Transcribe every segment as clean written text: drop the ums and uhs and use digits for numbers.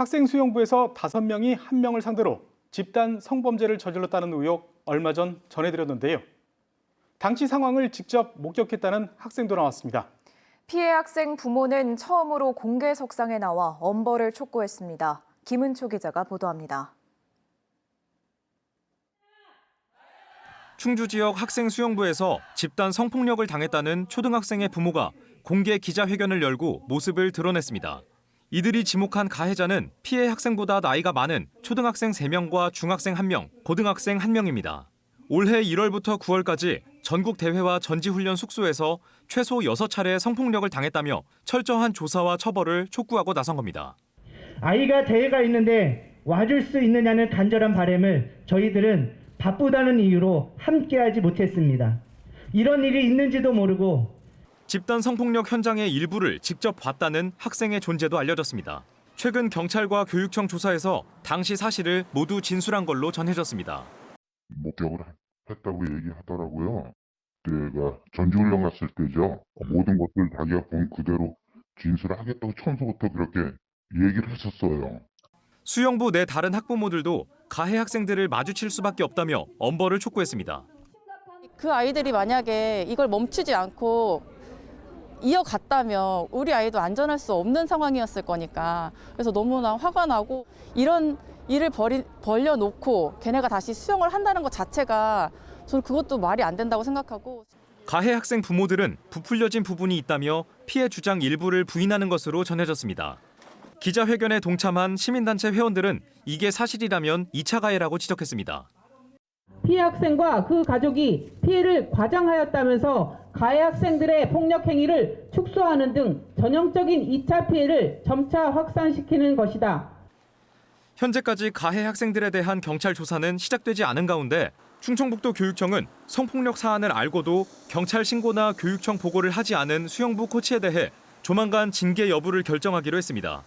학생 수용부에서 5명이 1명을 상대로 집단 성범죄를 저질렀다는 의혹 얼마 전 전해드렸는데요. 당시 상황을 직접 목격했다는 학생도 나왔습니다. 피해 학생 부모는 처음으로 공개석상에 나와 엄벌을 촉구했습니다. 김은초 기자가 보도합니다. 충주 지역 학생 수용부에서 집단 성폭력을 당했다는 초등학생의 부모가 공개 기자회견을 열고 모습을 드러냈습니다. 이들이 지목한 가해자는 피해 학생보다 나이가 많은 초등학생 3명과 중학생 1명, 고등학생 1명입니다. 올해 1월부터 9월까지 전국 대회와 전지훈련 숙소에서 최소 6차례 성폭력을 당했다며 철저한 조사와 처벌을 촉구하고 나선 겁니다. 아이가 대회가 있는데 와줄 수 있느냐는 간절한 바람을 저희들은 바쁘다는 이유로 함께하지 못했습니다. 이런 일이 있는지도 모르고 집단 성폭력 현장의 일부를 직접 봤다는 학생의 존재도 알려졌습니다. 최근 경찰과 교육청 조사에서 당시 사실을 모두 진술한 걸로 전해졌습니다. 목격을 했다고 얘기하더라고요. 그때가 전지훈련 갔을 때죠. 모든 것들 자기가 본 그대로 진술하겠다고 처음부터 그렇게 얘기를 했었어요. 수영부 내 다른 학부모들도 가해 학생들을 마주칠 수밖에 없다며 엄벌을 촉구했습니다. 그 아이들이 만약에 이걸 멈추지 않고 이어갔다면 우리 아이도 안전할 수 없는 상황이었을 거니까 그래서 너무나 화가 나고 이런 일을 벌려놓고 걔네가 다시 수영을 한다는 것 자체가 저는 그것도 말이 안 된다고 생각하고 가해 학생 부모들은 부풀려진 부분이 있다며 피해 주장 일부를 부인하는 것으로 전해졌습니다. 기자회견에 동참한 시민단체 회원들은 이게 사실이라면 2차 가해라고 지적했습니다. 피해 학생과 그 가족이 피해를 과장하였다면서 가해 학생들의 폭력 행위를 축소하는 등 전형적인 2차 피해를 점차 확산시키는 것이다. 현재까지 가해 학생들에 대한 경찰 조사는 시작되지 않은 가운데 충청북도 교육청은 성폭력 사안을 알고도 경찰 신고나 교육청 보고를 하지 않은 수영부 코치에 대해 조만간 징계 여부를 결정하기로 했습니다.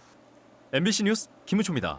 MBC 뉴스 김은초입니다.